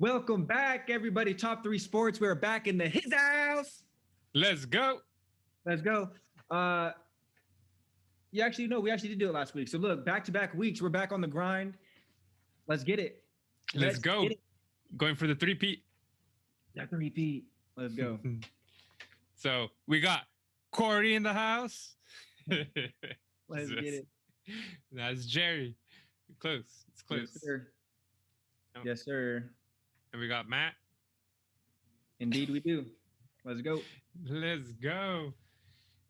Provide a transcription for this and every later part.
Welcome back, everybody. Top 3 Sports. We're back in his house. Let's go. Let's go. We actually did do it last week. So look, back-to-back weeks. We're back on the grind. Let's get it. Let's go. Going for the three-peat. That three-peat. Let's go. So we got Corey in the house. Let's get it. That's Jerry. Close. It's close. Yes, sir. Oh. Yes, sir. And we got Matt. Indeed, we do. Let's go. Let's go.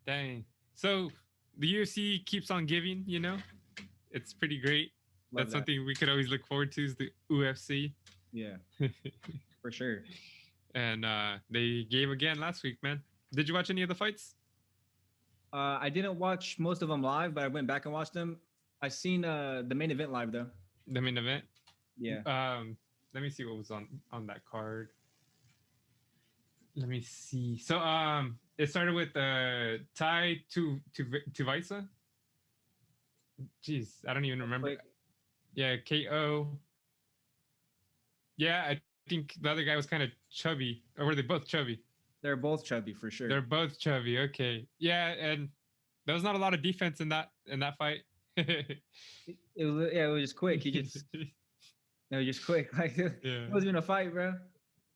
Dang. So the UFC keeps on giving, you know? It's pretty great. That's something we could always look forward to is the UFC. Yeah. For sure. And they gave again last week, man. Did you watch any of the fights? I didn't watch most of them live, but I went back and watched them. I seen the main event live though. The main event? Yeah. Let me see what was on that card. Let me see. So it started with Tai to Visa. Jeez, I don't even remember. Quick. Yeah, KO. Yeah, I think the other guy was kind of chubby. Or were they both chubby? They're both chubby for sure. They're both chubby. Okay. Yeah, and there was not a lot of defense in that fight. it was just quick. It was just quick. Like it wasn't even a fight, bro.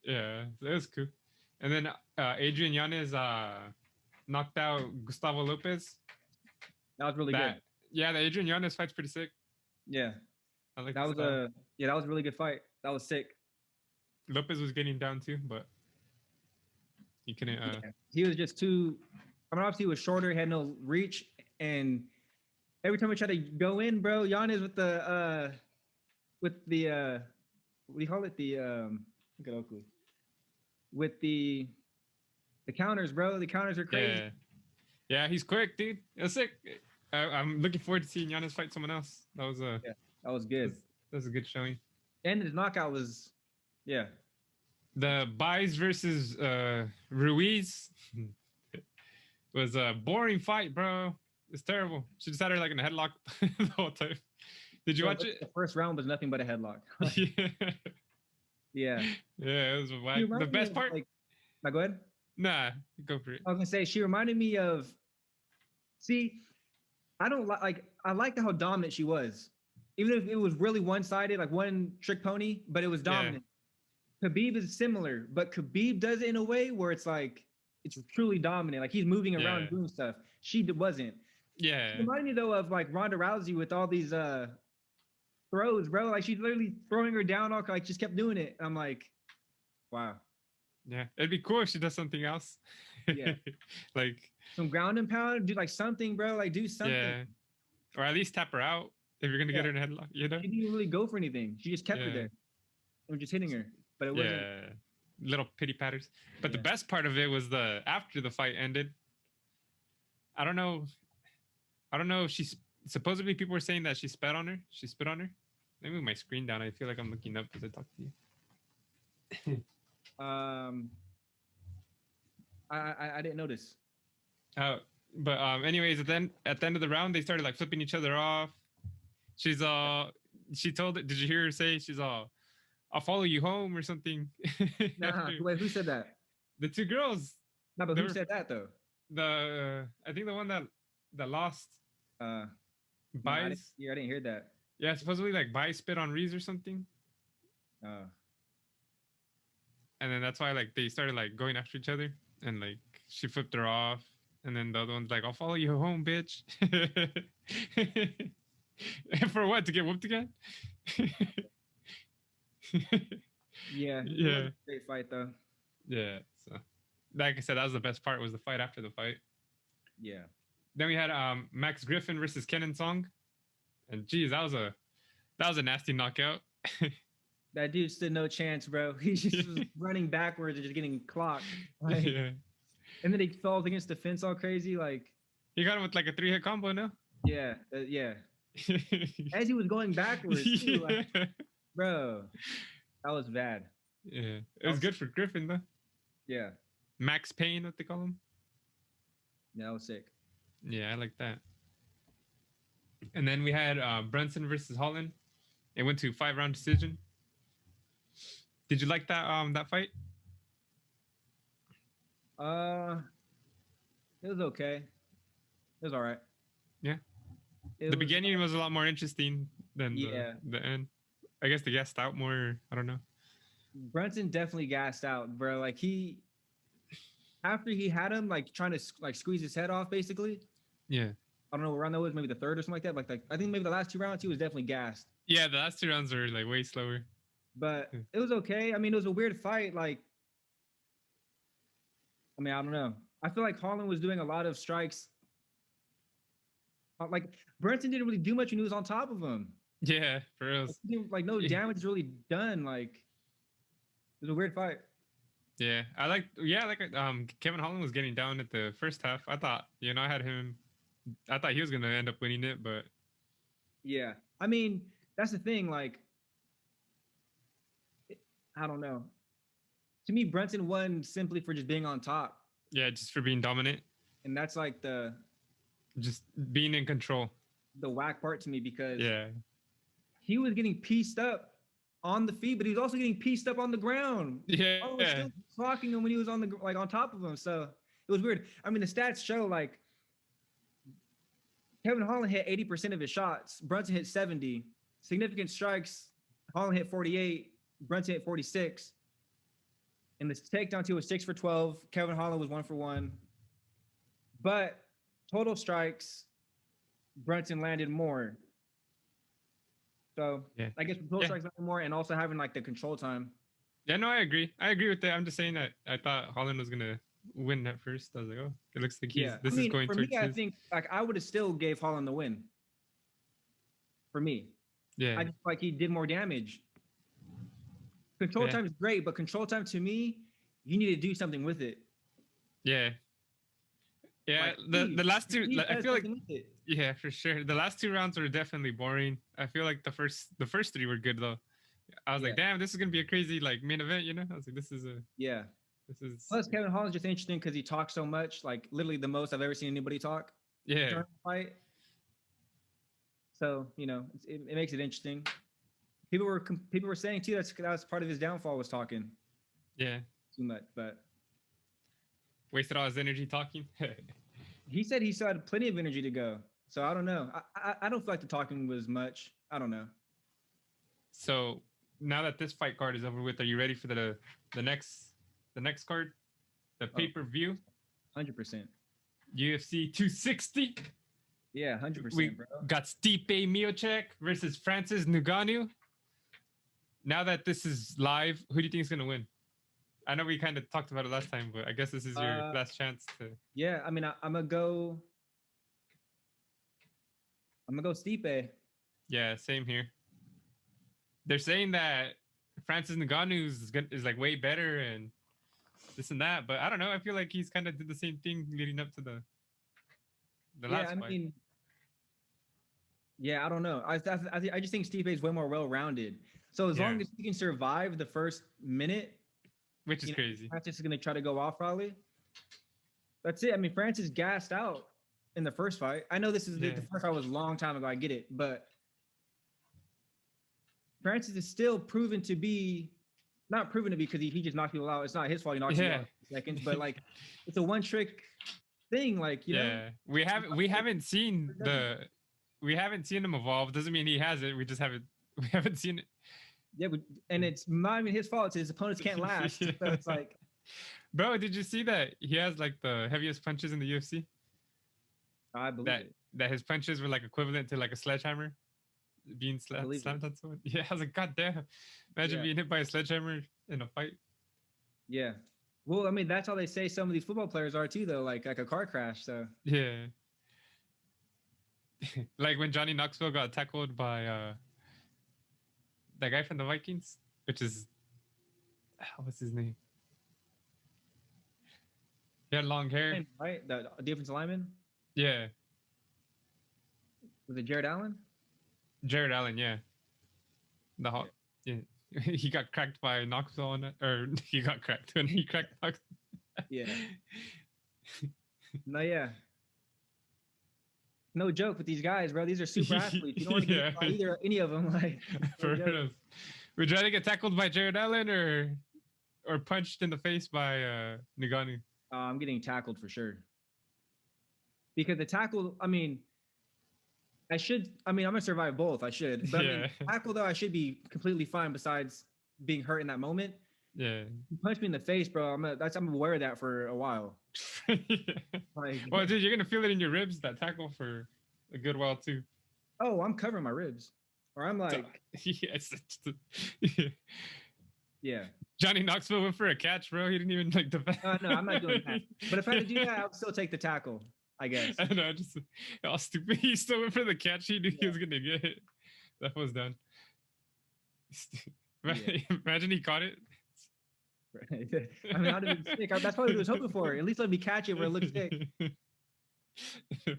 Yeah, that was cool. And then Adrian Yanez knocked out Gustavo Lopez. That was really good. Yeah, the Adrian Yanez fight's pretty sick. Yeah. I like that was that was a really good fight. That was sick. Lopez was getting down too, but he couldn't. He was just too. I mean, obviously he was shorter, he had no reach, and every time we tried to go in, bro, Yanez with the what do you call it? Look at Oakley. With the counters, bro. The counters are crazy. Yeah, he's quick, dude. That's sick. I'm looking forward to seeing Yanez fight someone else. That was that was good. That was a good showing. And his knockout was, The Baez versus Ruiz was a boring fight, bro. It's terrible. She just had her like in a headlock the whole time. Did you watch it? The first round was nothing but a headlock. Yeah, it was wild. The best part. Go ahead. Nah, go for it. I was gonna say she reminded me of. See, I don't like. I liked how dominant she was, even if it was really one-sided, like one trick pony. But it was dominant. Yeah. Khabib is similar, but Khabib does it in a way where it's like it's truly dominant. Like he's moving around and doing stuff. She wasn't. Yeah. It reminded me though of like Ronda Rousey with all these throws, bro. Like she's literally throwing her down, all like just kept doing it. I'm like, wow. Yeah, it'd be cool if she does something else. Yeah, like some ground and pound, do like something, bro. Like do something. Yeah, or at least tap her out if you're gonna get her in a headlock. You know, she didn't really go for anything. She just kept her there. They were just hitting her, but it wasn't. Little pity patters. But the best part of it was after the fight ended. I don't know. She's supposedly people were saying that she spit on her. Let me move my screen down. I feel like I'm looking up as I talk to you. I didn't notice. But anyways, then at the end of the round, they started like flipping each other off. She's she told it. Did you hear her say she's I'll follow you home or something? Nah, wait, who said that? The two girls. No, but who said that though? I think the one that lost. Baez. No, I didn't hear that. Yeah, supposedly like Baez spit on Ruiz or something. And then that's why like they started like going after each other, and like she flipped her off, and then the other one's like, "I'll follow you home, bitch." For what? To get whooped again? Yeah. Great fight though. Yeah. So, like I said, that was the best part. Was the fight after the fight. Yeah. Then we had Max Griffin versus Kenan Song, and geez, that was a nasty knockout. That dude stood no chance, bro. He just was running backwards and just getting clocked. Like, and then he falls against the fence all crazy. Like he got him with like a 3-hit combo, no? Yeah. As he was going backwards, too, like, bro, that was bad. Yeah, it was good for Griffin though. Yeah. Max Payne, what they call him. Yeah, that was sick. Yeah, I like that. And then we had Brunson versus Holland. It went to 5-round decision. Did you like that fight? It was okay. It was all right. Yeah. It The was, beginning was a lot more interesting than yeah. the end. I guess they gassed out more. I don't know. Brunson definitely gassed out, bro. Like after he had him like trying to like squeeze his head off, basically. Yeah. I don't know what round that was, maybe the third or something like that. Like I think maybe the last 2 rounds he was definitely gassed. Yeah, the last 2 rounds were like way slower. But it was okay. I mean, it was a weird fight. Like, I mean, I don't know. I feel like Holland was doing a lot of strikes. Like Brunson didn't really do much when he was on top of him. Yeah, for real. Like no damage is really done. Like it was a weird fight. Yeah, I like Kevin Holland was getting down at the first half. I thought, I had him. I thought he was gonna end up winning it, but yeah, I mean that's the thing. Like, I don't know. To me, Brunson won simply for just being on top. Yeah, just for being dominant, and that's like just being in control. The whack part to me because he was getting pieced up on the feet, but he was also getting pieced up on the ground. Yeah, still clocking him when he was on on top of him. So it was weird. I mean, the stats show like Kevin Holland hit 80% of his shots. Brunson hit 70. Significant strikes. Holland hit 48. Brunson hit 46. And the takedown too was 6 for 12. Kevin Holland was 1 for 1. But total strikes, Brunson landed more. So I guess total strikes landed more, and also having like the control time. Yeah, no, I agree. I agree with that. I'm just saying that I thought Holland was gonna win at first. I was like, oh, it looks like this is going for towards me. I think like I would have still gave Holland the win. For me, I just like he did more damage. Control time is great, but control time to me, you need to do something with it. Yeah. Yeah, like, the last two, I feel like, yeah, for sure. The last 2 rounds were definitely boring. I feel like the first 3 were good though. I was like, damn, this is gonna be a crazy like main event, I was like, this is Plus, Kevin Holland's just interesting because he talks so much, like literally the most I've ever seen anybody talk. Yeah. During the fight. So it makes it interesting. People were saying too that was part of his downfall was talking. Yeah. Too much, but wasted all his energy talking. He said he still had plenty of energy to go. So I don't know. I don't feel like the talking was much. I don't know. So now that this fight card is over with, are you ready for the next card? The pay-per-view? 100%. UFC 260. Yeah, 100%, we bro. Got Stipe Miocic versus Francis Nuganu. Now that this is live, who do you think is going to win? I know we kind of talked about it last time, but I guess this is your last chance to. Yeah, I mean, I'm gonna go Stipe. Yeah, same here. They're saying that Francis Ngannou is like way better and this and that, but I don't know. I feel like he's kind of did the same thing leading up to the last fight. Mean, I don't know. I just think Stipe is way more well-rounded. So as long as he can survive the first minute. Which is crazy. Francis is going to try to go off probably. That's it. I mean, Francis gassed out in the first fight. I know this is the first fight was a long time ago. I get it. But Francis is still proven to be, not proven to be because he just knocked people out. It's not his fault he knocked people out in seconds. But like, it's a one-trick thing. Like, you know. We haven't seen him evolve. Doesn't mean he has it. We haven't seen it. Yeah, and it's not even his fault. It's his opponents can't last. So it's like, bro, did you see that he has like the heaviest punches in the UFC? I believe that his punches were like equivalent to like a sledgehammer being slammed on someone. Yeah, I was like, God damn! Imagine being hit by a sledgehammer in a fight. Yeah, well, I mean, that's how they say some of these football players are too, though. Like a car crash. So yeah, like when Johnny Knoxville got tackled by that guy from the Vikings, which is what's his name? He had long hair, right? The defensive lineman. Yeah. Was it Jared Allen? Jared Allen, yeah. He got cracked by Knoxville on it, or he got cracked when he cracked Knoxville. Yeah. No, yeah. No joke with these guys, bro. These are super athletes. You don't want to get by any of them. Like, for real. Would you rather get tackled by Jared Allen or punched in the face by Nuganu? I'm getting tackled for sure. Because the tackle, I mean, I'm gonna survive both. I should, but I mean, tackle though, I should be completely fine. Besides being hurt in that moment. Yeah. You punch me in the face, bro. I'm aware of that for a while. Yeah. Well, dude, you're gonna feel it in your ribs, that tackle, for a good while too. Oh, I'm covering my ribs, or I'm like, yeah. Johnny Knoxville went for a catch, bro. He didn't even like defend. No, I'm not doing that. But if I had to do that, I would still take the tackle, I guess. I know, just all stupid. He still went for the catch. He knew he was gonna get it. That was done. Imagine he caught it. I mean, I'd have been sick. That's probably what he was hoping for. At least let me catch it where it looks sick.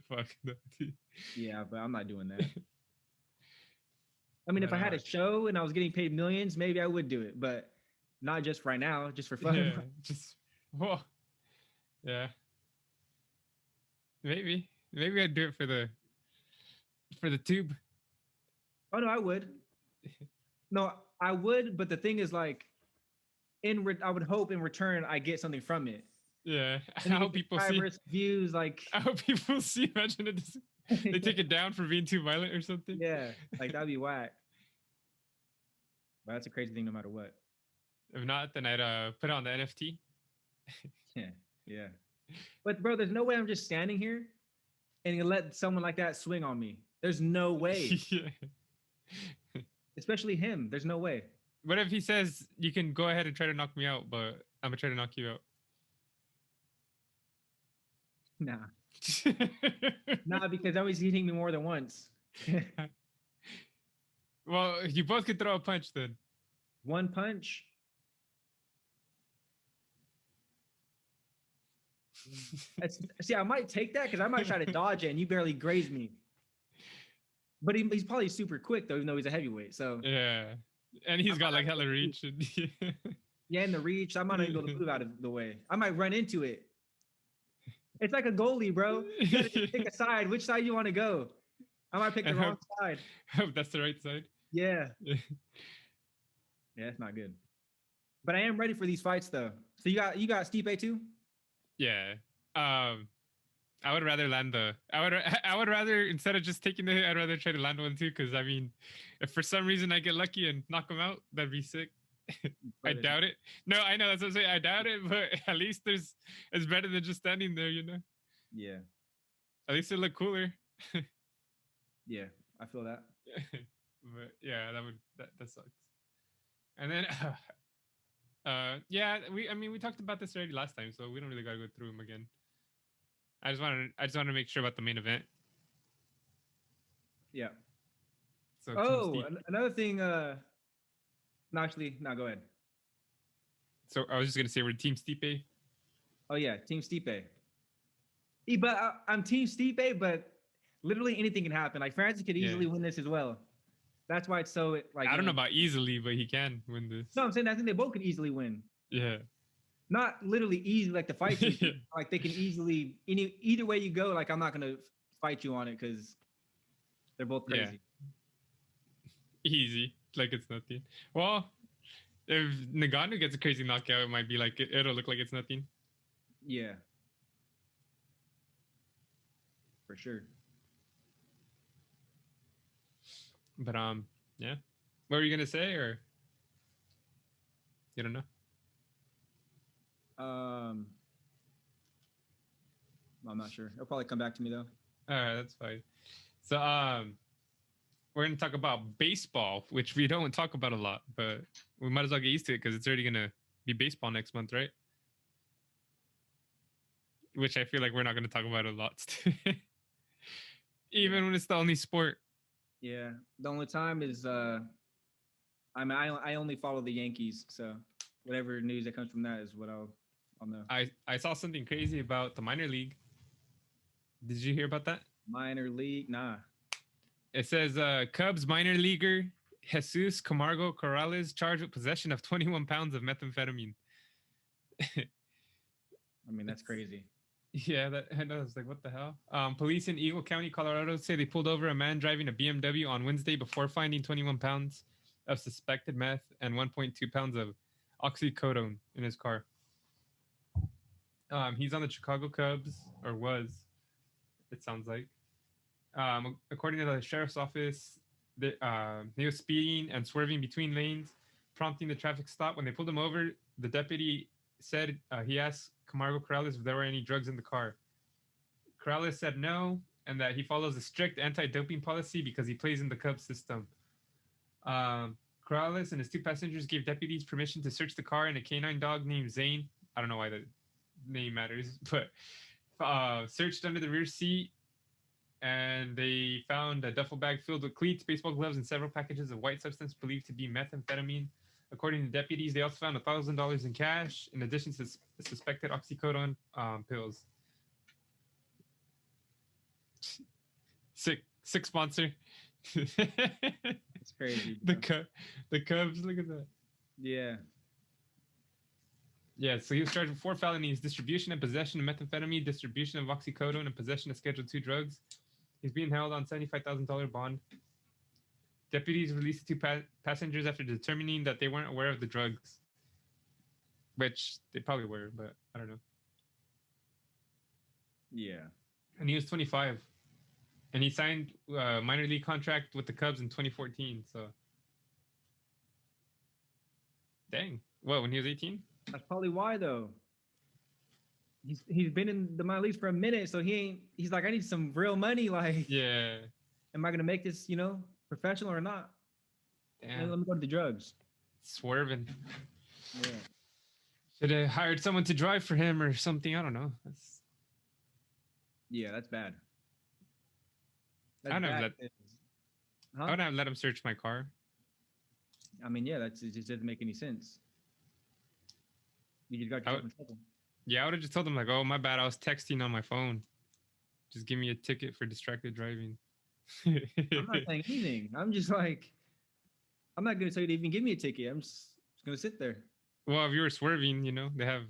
Fuck no, dude. Yeah, but I'm not doing that. I mean, if I had a show and I was getting paid millions, maybe I would do it, but not just right now, just for fun. Yeah, well, yeah. Maybe I'd do it for the tube. Oh no, I would. No, I would, but the thing is, like, I would hope in return I get something from it. Yeah, I hope people see views. Like, I hope people see. Imagine it. They take it down for being too violent or something. Yeah, like that'd be whack. But that's a crazy thing, no matter what. If not, then I'd put it on the NFT. Yeah. But bro, there's no way I'm just standing here and you let someone like that swing on me. There's no way. Yeah. Especially him. There's no way. What if he says you can go ahead and try to knock me out, but I'm gonna try to knock you out? Nah. Nah, because always hitting me more than once. Well, you both could throw a punch then. One punch. See, I might take that because I might try to dodge it and you barely graze me. But he's probably super quick though, even though he's a heavyweight. So yeah, and he's got like hella reach. Yeah, in the reach, I might not even be able to move out of the way. I might run into it. It's like a goalie, bro. You gotta pick a side. Which side you want to go? I might pick the wrong side. Hope that's the right side. Yeah. Yeah, it's not good. But I am ready for these fights though. So you got Stipe too? Yeah. I would rather land I would rather, instead of just taking the hit, I'd rather try to land one too. Because I mean, if for some reason I get lucky and knock him out, that'd be sick. I doubt it. No, I know, that's what I'm saying. I doubt it, but at least it's better than just standing there, you know? Yeah. At least it look cooler. Yeah, I feel that. But yeah, that sucks. And then yeah, we talked about this already last time, so we don't really gotta go through them again. I just wanted to make sure about the main event. Yeah. So another thing. No, go ahead. So I was just gonna say we're Team Stipe. Oh yeah, Team Stipe. But I'm Team Stipe, but literally anything can happen. Like Francis could easily win this as well. That's why it's so like. I don't know about easily, but he can win this. No, I'm saying I think they both can easily win. Yeah. Not literally easy like the fight. Like they can easily either way you go. Like I'm not gonna fight you on it because they're both crazy. Yeah. Easy, like it's nothing. Well, if Nuganu gets a crazy knockout, it might be like it'll look like it's nothing. Yeah. For sure. But yeah. What were you gonna say, or you don't know? I'm not sure. It'll probably come back to me though. All right, that's fine. So we're gonna talk about baseball, which we don't talk about a lot, but we might as well get used to it because it's already gonna be baseball next month, right? Which I feel like we're not gonna talk about a lot, even when it's the only sport. Yeah, the only time is I only follow the Yankees, so whatever news that comes from that is what I'll know. I saw something crazy about the minor league. Did you hear about that? Minor league? Nah. It says Cubs minor leaguer Jesus Camargo Corrales charged with possession of 21 pounds of methamphetamine. I mean, that's crazy. Yeah, I know. It's like, what the hell? Police in Eagle County, Colorado say they pulled over a man driving a BMW on Wednesday before finding 21 pounds of suspected meth and 1.2 pounds of oxycodone in his car. He's on the Chicago Cubs, or was, it sounds like. According to the sheriff's office, he was speeding and swerving between lanes, prompting the traffic stop. When they pulled him over, the deputy said he asked Camargo Corrales if there were any drugs in the car. Corrales said no, and that he follows a strict anti-doping policy because he plays in the Cubs system. Corrales and his 2 passengers gave deputies permission to search the car, and a canine dog named Zane, I don't know why the name matters, but searched under the rear seat, and they found a duffel bag filled with cleats, baseball gloves, and several packages of white substance believed to be methamphetamine. According to deputies, they also found $1,000 in cash, in addition to suspected oxycodone pills. Sick sponsor. It's crazy. The Cubs, look at that. Yeah. Yeah, so he was charged with 4 felonies: distribution and possession of methamphetamine, distribution of oxycodone, and possession of Schedule II drugs. He's being held on $75,000 bond. Deputies released 2 passengers after determining that they weren't aware of the drugs, which they probably were, but I don't know. Yeah. And he was 25. And he signed a minor league contract with the Cubs in 2014. So, dang. What, when he was 18? That's probably why, though. He's been in the minor leagues for a minute, so he's like, I need some real money. Like, yeah. Am I gonna make this, professional or not? Damn. Let me go to the drugs. Swerving. Yeah. Should have hired someone to drive for him or something. I don't know. Yeah, that's bad. I wouldn't have let him search my car. I mean, yeah, it just doesn't make any sense. You just got yourself in trouble. Yeah, I would have just told him, like, oh, my bad, I was texting on my phone. Just give me a ticket for distracted driving. I'm not saying anything. I'm just like, I'm not going to tell you to even give me a ticket. I'm just going to sit there. Well, if you were swerving, they have...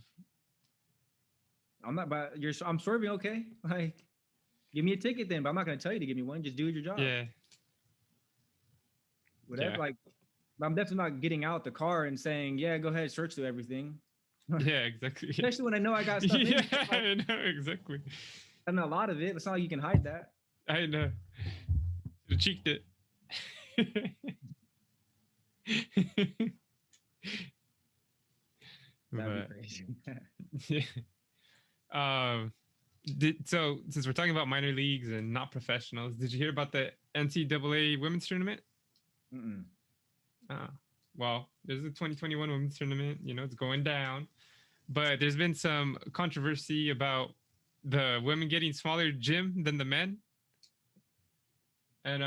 I'm swerving, okay? Like, give me a ticket then, but I'm not going to tell you to give me one. Just do your job. Yeah. Whatever, yeah. Like, I'm definitely not getting out the car and saying, yeah, go ahead, search through everything. Yeah, exactly. Especially when I know I got stuff yeah, I know, exactly. I know a lot of it. It's not like you can hide that. I know. Should have cheeked it. That'd be crazy. Yeah. So, since we're talking about minor leagues and not professionals, did you hear about the NCAA women's tournament? Mm-mm. Well, there's a 2021 women's tournament. It's going down. But there's been some controversy about the women getting smaller gym than the men. And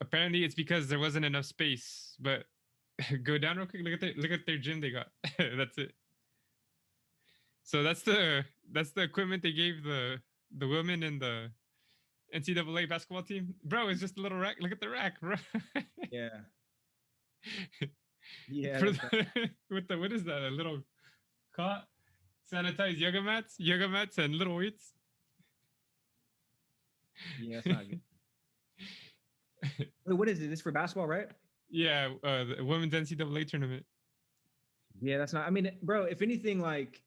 apparently it's because there wasn't enough space. But go down real quick. Look at their gym they got. That's it. So that's the equipment they gave the women in the NCAA basketball team. Bro, it's just a little rack. Look at the rack, bro. Yeah. Yeah. With what is that? A little cot, sanitized yoga mats, and little weights. Yeah, that's not good. Wait, what is it? This for basketball, right? Yeah, the women's NCAA tournament. Yeah, that's not. I mean, bro, if anything, like,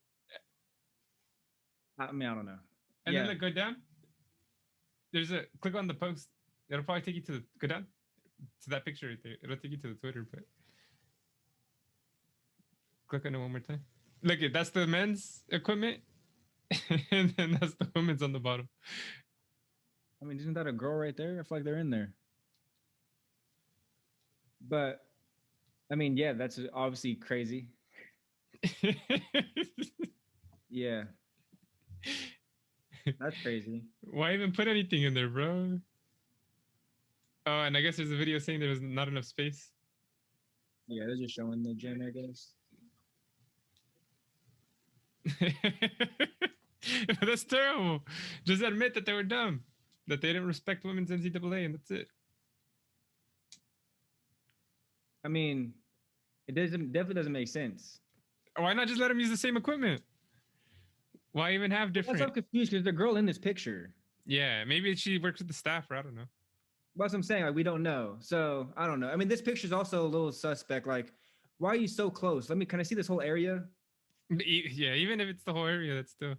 I mean, I don't know. And then go down. There's a click on the post. It'll probably take you to go down to that picture right there. It'll take you to the Twitter, but click on it one more time. Look, that's the men's equipment, and then that's the women's on the bottom. I mean, isn't that a girl right there? I feel like they're in there. But, I mean, yeah, that's obviously crazy. Yeah. That's crazy. Why even put anything in there, bro? Oh, and I guess there's a video saying there was not enough space. Yeah, they're just showing the gym, I guess. That's terrible. Just admit that they were dumb. That they didn't respect women's NCAA, and that's it. I mean, it definitely doesn't make sense. Why not just let them use the same equipment? Why even have different? I'm confused because the girl in this picture. Yeah, maybe she works with the staff, or I don't know. That's what I'm saying. Like, we don't know. So I don't know. I mean, this picture's also a little suspect. Like, why are you so close? Can I see this whole area? Yeah, even if it's the whole area, that's still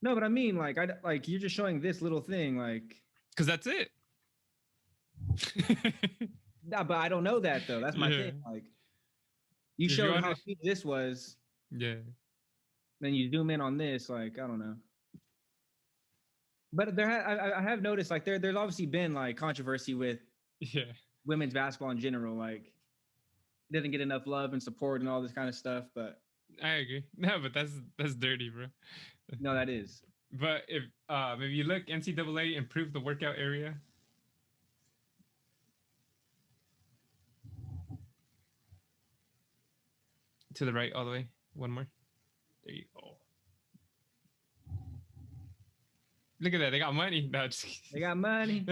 No, but I mean, like you're just showing this little thing. Like, because that's it. nah, but I don't know that though. That's my Yeah. thing. Like, you If you showed want how to, huge this was, yeah, then you zoom in on this. Like, I don't know. But I have noticed like there's obviously been like controversy with yeah, women's basketball in general. Like, it doesn't get enough love and support and all this kind of stuff. But I agree. No, but that's dirty, bro. no, that is. But if you look, NCAA improved the workout area. To the right, all the way. One more. There you go. Look at that. They got money. No, They got money.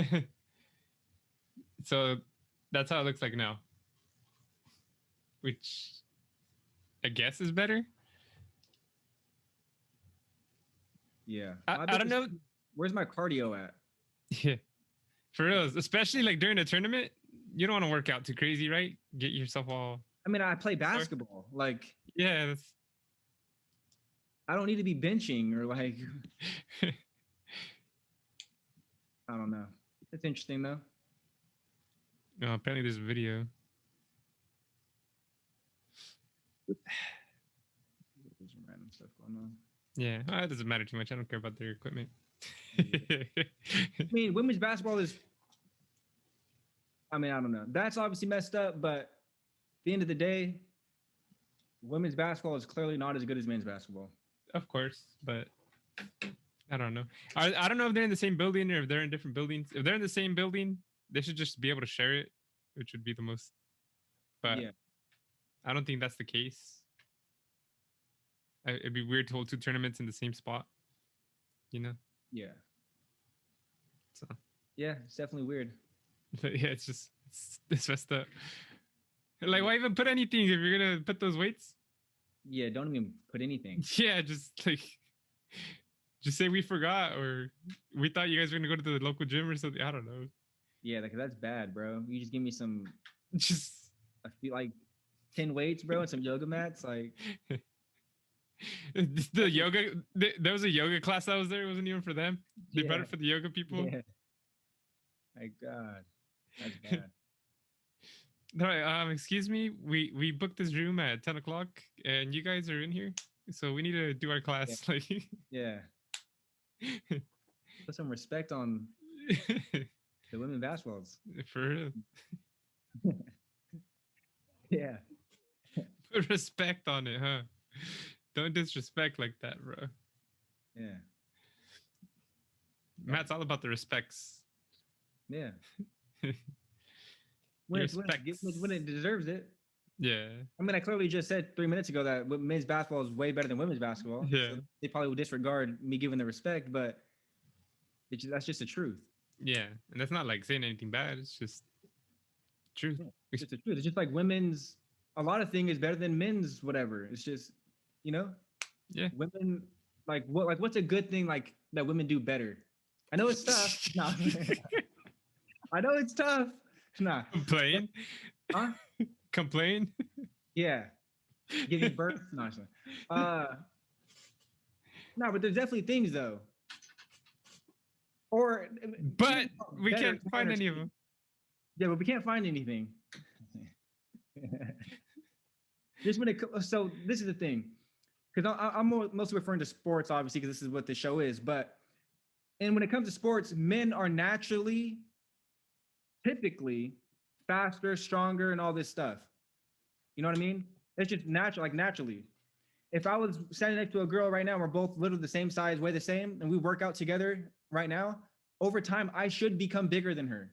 So that's how it looks like now, which I guess is better. Yeah. I don't know. Where's my cardio at? Yeah, for real. Especially like during a tournament, you don't want to work out too crazy, right? Get yourself all. I mean, I play basketball. Like, Yeah, that's. I don't need to be benching or like. I don't know. It's interesting though. No, apparently there's a video. There's some random stuff going on. Yeah, it doesn't matter too much. I don't care about their equipment. I mean, women's basketball is. I mean, I don't know. That's obviously messed up, but at the end of the day, women's basketball is clearly not as good as men's basketball. Of course, but I don't know. I don't know if they're in the same building or if they're in different buildings. If they're in the same building, they should just be able to share it, which would be the most. But yeah. I don't think that's the case. It'd be weird to hold two tournaments in the same spot, you know? Yeah. So. Yeah, it's definitely weird. Yeah, it's messed up. Like, why even put anything if you're gonna put those weights? Yeah, don't even put anything. Yeah, just say we forgot or we thought you guys were gonna go to the local gym or something. I don't know. Yeah, that's bad, bro. You just give me some, just I feel like 10 weights, bro, and some yoga mats, like. The yoga. There was a yoga class that was there. It wasn't even for them. They brought it for the yoga people. Yeah. My God, that's bad. No, excuse me. We booked this room at 10 o'clock, and you guys are in here, so we need to do our class. Yeah. Like, yeah. Put some respect on the women basketballs. For real. Yeah. Put respect on it, huh? Don't disrespect like that, bro. Yeah. Matt's all about the respects. Yeah. when it deserves it. Yeah. I mean, I clearly just said 3 minutes ago that men's basketball is way better than women's basketball. Yeah. So they probably would disregard me giving the respect, but that's just the truth. Yeah. And that's not like saying anything bad. It's just truth. Yeah, it's just the truth. It's just like women's, a lot of things is better than men's whatever. It's just, you know? Yeah. Women, what's a good thing like that women do better? I know it's tough. No. I know it's tough. Nah. Complain? Huh? Complain? Yeah. Giving birth? No, no, but there's definitely things though. But we can't find any of them. Yeah, but we can't find anything. Just when so this is the thing, because I'm mostly referring to sports, obviously, because this is what the show is. And when it comes to sports, men are naturally, typically, faster, stronger, and all this stuff. You know what I mean? It's just natural, like naturally. If I was standing next to a girl right now, and we're both literally the same size, weigh the same, and we work out together right now, over time, I should become bigger than her.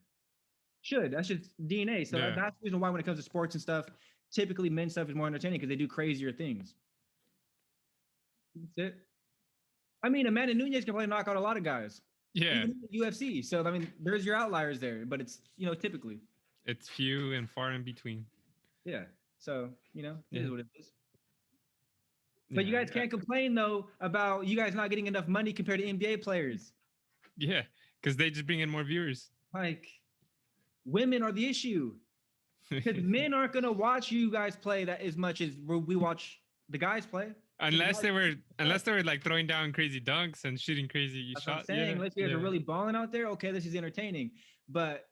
That's just DNA. So that's the reason why when it comes to sports and stuff, typically men's stuff is more entertaining because they do crazier things. That's it. I mean, Amanda Nunes can probably knock out a lot of guys. Yeah. Even in the UFC. So, I mean, there's your outliers there, but it's, typically. It's few and far in between. Yeah. So, it is what it is. But you guys can't complain, though, about you guys not getting enough money compared to NBA players. Yeah, because they just bring in more viewers. Like, women are the issue because men aren't gonna watch you guys play that as much as we watch the guys play. Unless they were like throwing down crazy dunks and shooting crazy That's shots. what I'm saying. Unless you guys are really balling out there, okay, this is entertaining. But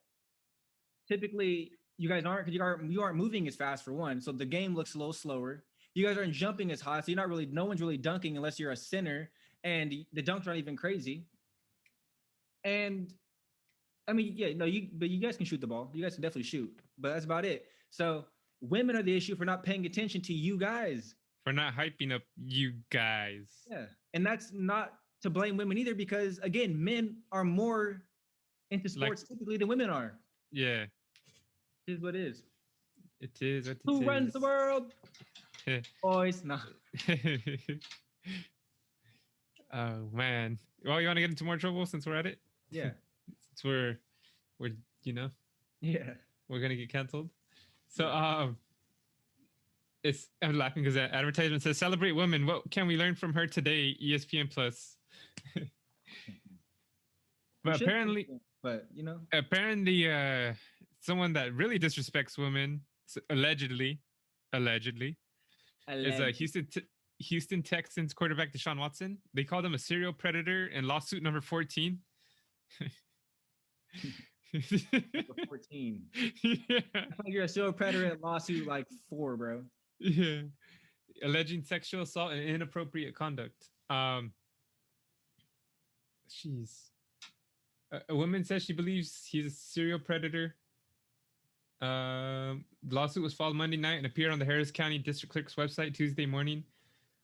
typically, you guys aren't because you aren't moving as fast for one, so the game looks a little slower. You guys aren't jumping as high, so you're not really. No one's really dunking unless you're a center, and the dunks aren't even crazy. And I mean, yeah, no, but you guys can shoot the ball. You guys can definitely shoot, but that's about it. So women are the issue for not paying attention to you guys. For not hyping up you guys. Yeah, and that's not to blame women either, because again, men are more into sports typically than women are. Yeah, it is what it is. It is what it Who runs the world? Boys, no. Oh man. Well, you want to get into more trouble since we're at it? Yeah. Since we're yeah, we're gonna get canceled. So I'm laughing because the advertisement says celebrate women. What can we learn from her today? ESPN Plus. But apparently someone that really disrespects women, allegedly, is Houston Texans quarterback Deshaun Watson. They called him a serial predator in lawsuit number 14. 14. Yeah. You're a serial predator at lawsuit like 4, bro. Yeah. Alleging sexual assault and inappropriate conduct. A woman says she believes he's a serial predator. The lawsuit was filed Monday night and appeared on the Harris County District Clerk's website Tuesday morning.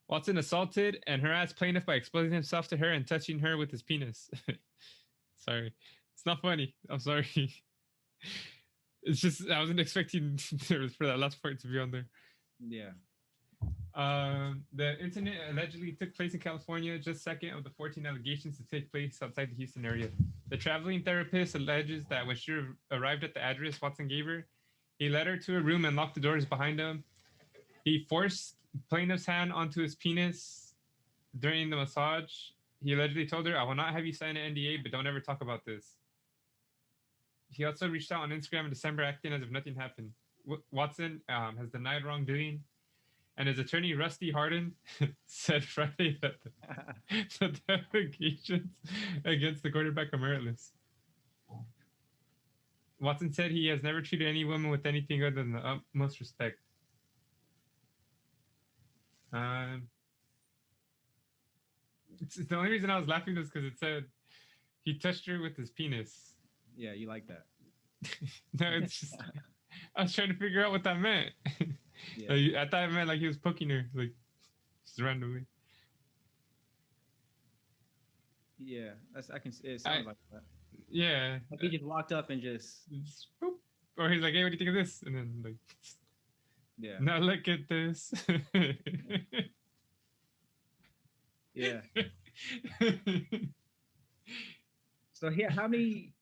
Watson assaulted and harassed plaintiff by exposing himself to her and touching her with his penis. Sorry. It's not funny. I'm sorry. It's just, I wasn't expecting for that last part to be on there. Yeah. The incident allegedly took place in California, just second of the 14 allegations to take place outside the Houston area. The traveling therapist alleges that when she arrived at the address Watson gave her, he led her to a room and locked the doors behind him. He forced plaintiff's hand onto his penis during the massage. He allegedly told her, "I will not have you sign an NDA, but don't ever talk about this." He also reached out on Instagram in December, acting as if nothing happened. Watson has denied wrongdoing, and his attorney, Rusty Hardin, said Friday that the allegations against the quarterback are meritless. Watson said he has never treated any woman with anything other than the utmost respect. The only reason I was laughing was because it said he touched her with his penis. Yeah, you like that. No, it's just I was trying to figure out what that meant. Yeah. I thought it meant like he was poking her, like just randomly. Yeah, it sounds like that. Yeah. Like he just walked up and just boop. Or he's like, "Hey, what do you think of this?" And then like, yeah. Now look at this. Yeah. So how many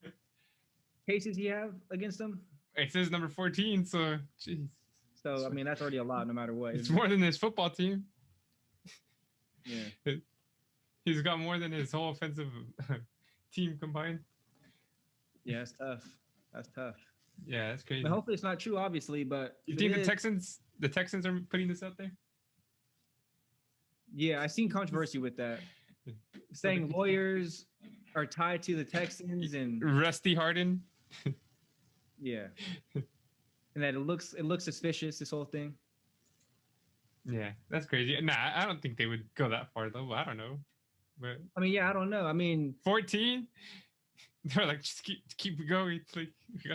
cases he have against him? It says number 14, so jeez. So I mean that's already a lot, no matter what. It's more than his football team. Yeah. He's got more than his whole offensive team combined. Yeah, that's tough. That's tough. Yeah, that's crazy. But hopefully it's not true, obviously. But you think the Texans are putting this out there? Yeah, I've seen controversy with that, saying lawyers are tied to the Texans and Rusty Hardin. Yeah, and that it looks suspicious. This whole thing. Yeah, that's crazy. Nah, I don't think they would go that far though. I don't know. But I mean, yeah, I don't know. I mean, 14. They're like, just keep going. It's like,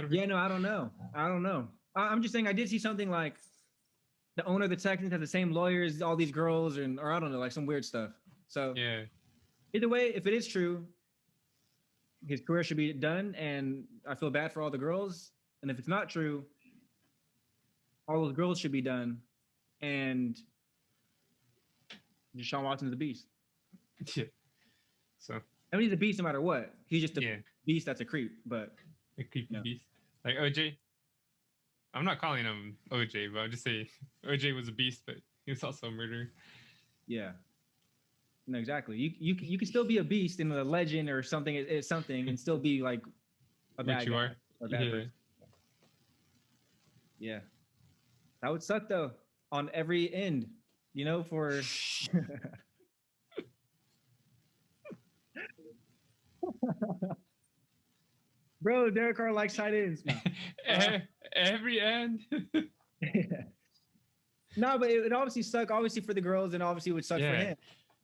yeah, no, I don't know. I'm just saying, I did see something like the owner of the Texans has the same lawyers as all these girls, or I don't know, like some weird stuff. So yeah. Either way, if it is true, his career should be done, and I feel bad for all the girls. And if it's not true, all those girls should be done, and Deshaun Watson's a beast. Yeah. So I mean, he's a beast no matter what. He's just a beast that's a creep, but a creepy beast. Like OJ. I'm not calling him OJ, but I'll just say OJ was a beast, but he was also a murderer. Yeah. No, exactly. You can still be a beast and a legend or something, and still be like a bad you guy are. or a bad Yeah. person. Yeah, that would suck though on every end. You know, for bro, Derek Carr likes tight ends. No, Every end. no, but it would obviously suck. Obviously for the girls, and obviously it would suck for Yeah. him.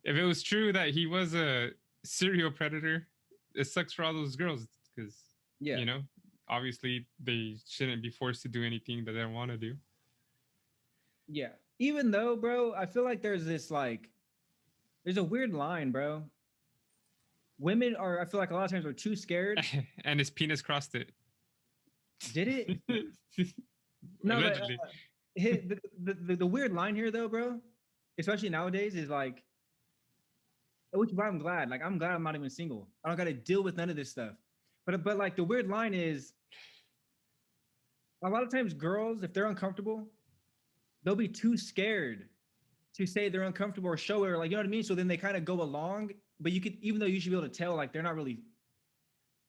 If it was true that he was a serial predator, it sucks for all those girls because Yeah, you know, obviously they shouldn't be forced to do anything that they don't want to do. yeah. Even though, bro, I feel like there's this like, there's a weird line, bro. Women are, I feel like a lot of times are too scared. And his penis crossed it. Did it? No, Allegedly. but the weird line here though, bro, especially nowadays, is like, which is why I'm glad. Like, I'm glad I'm not even single. I don't got to deal with none of this stuff. But like the weird line is, a lot of times girls, if they're uncomfortable, they'll be too scared to say they're uncomfortable or show it, or like, you know what I mean? So then they kind of go along, but you could, even though you should be able to tell, like they're not really,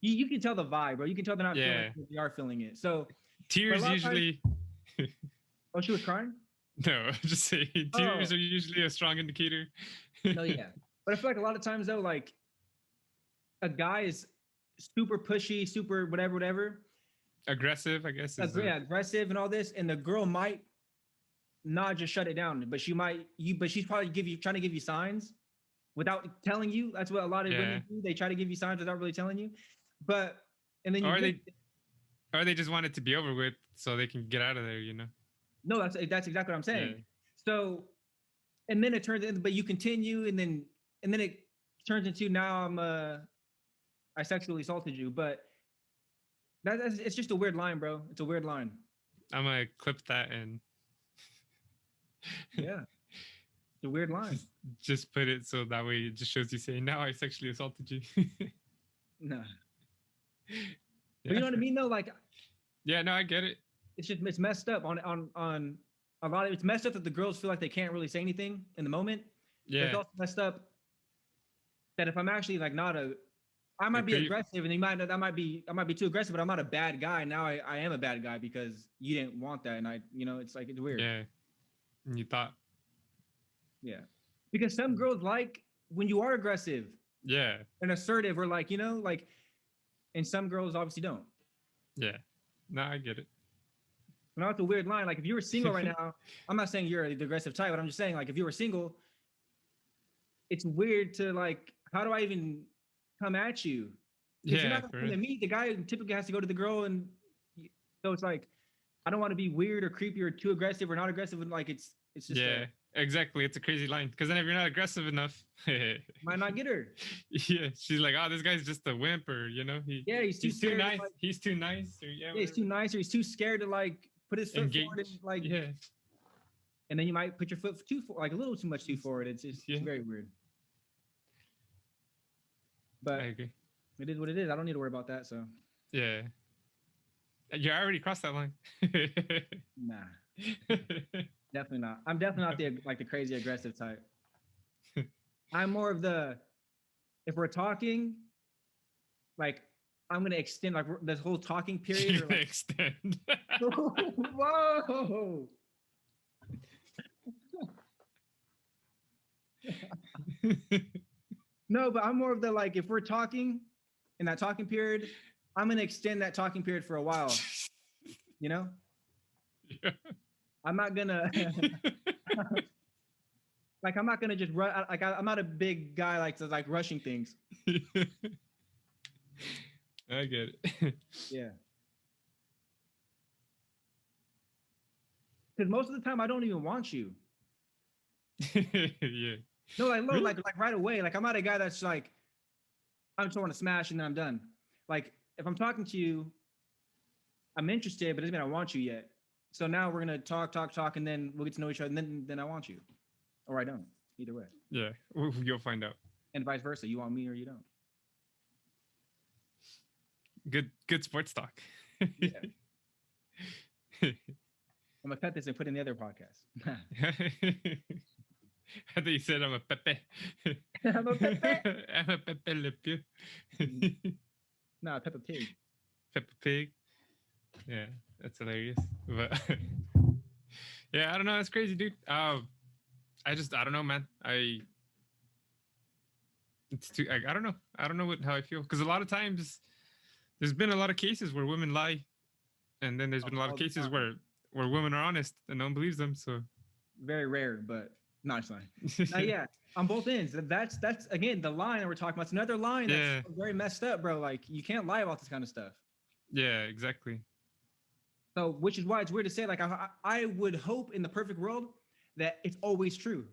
you can tell the vibe, bro. You can tell they're not feeling it, they are feeling it. So tears usually. Oh, she was crying? No, just saying tears are usually a strong indicator. No, yeah. But I feel like a lot of times though, like a guy is super pushy, super whatever. Aggressive, I guess. Aggressive and all this, and the girl might not just shut it down, but she's probably trying to give you signs without telling you. That's what a lot of women do. They try to give you signs without really telling you. But and then or they just want it to be over with so they can get out of there, you know. No, that's exactly what I'm saying. Yeah. So, and then it turns in, but you continue, and then it turns into now I sexually assaulted you, but it's just a weird line, bro. It's a weird line. I'm gonna clip that and yeah, it's a weird line. Just put it so that way it just shows you saying, "Now I sexually assaulted you." No, but you know what I mean, though. Like, yeah, no, I get it. It's messed up on a lot of it's messed up that the girls feel like they can't really say anything in the moment. Yeah, but it's also messed up that if I'm actually like I might be aggressive, and I might be too aggressive, but I'm not a bad guy. Now I am a bad guy because you didn't want that, and it's like, it's weird. Yeah, and you thought. Yeah, because some girls like when you are aggressive. Yeah, and assertive, or like, and some girls obviously don't. Yeah, no, I get it. Now it's a weird line. Like if you were single right now, I'm not saying you're the aggressive type, but I'm just saying, like, if you were single, it's weird to like, how do I even come at you? Yeah, you're not going to meet the guy. Typically has to go to the girl, and so it's like, I don't want to be weird or creepy or too aggressive or not aggressive, and like it's just exactly. It's a crazy line because then if you're not aggressive enough, might not get her. Yeah, she's like, oh, this guy's just a wimp, or he's too nice. He's too nice, or he's too nice, or he's too scared to like put his foot forward, and like and then you might put your foot like a little too much too forward. It's just it's very weird. But I agree. It is what it is. I don't need to worry about that. So yeah, you already crossed that line. Nah, definitely not. I'm definitely not the crazy aggressive type. I'm more of if we're talking, like, I'm gonna extend like this whole talking period. Or, like, extend. Whoa. No, but I'm more of like, if we're talking in that talking period, I'm gonna extend that talking period for a while. Yeah. I'm not gonna like, I'm not gonna just run. Like, I'm not a big guy like to like rushing things. I get it. Yeah. Because most of the time I don't even want you. Yeah. No, like, really? like right away. Like, I'm not a guy that's like, I just want to smash and then I'm done. Like, if I'm talking to you, I'm interested, but it doesn't mean I want you yet. So now we're gonna talk, and then we'll get to know each other, and then I want you, or I don't. Either way. Yeah, you'll find out. And vice versa. You want me or you don't. Good sports talk. Yeah. I'm gonna cut this and put in the other podcast. I thought you said I'm a Pepe. I'm a Pepe. I'm a Pepe Le Pew. No, Peppa Pig. Peppa Pig. Yeah, that's hilarious. But yeah, I don't know. It's crazy, dude. I don't know, man. It's too. I don't know. I don't know how I feel because a lot of times there's been a lot of cases where women lie, and then there's been a lot of cases where women are honest and no one believes them. So very rare, but no, it's fine. Yeah, on both ends. That's again the line that we're talking about. It's another line that's very messed up, bro. Like you can't lie about this kind of stuff. Yeah, exactly. So, which is why it's weird to say. Like I would hope in the perfect world that it's always true,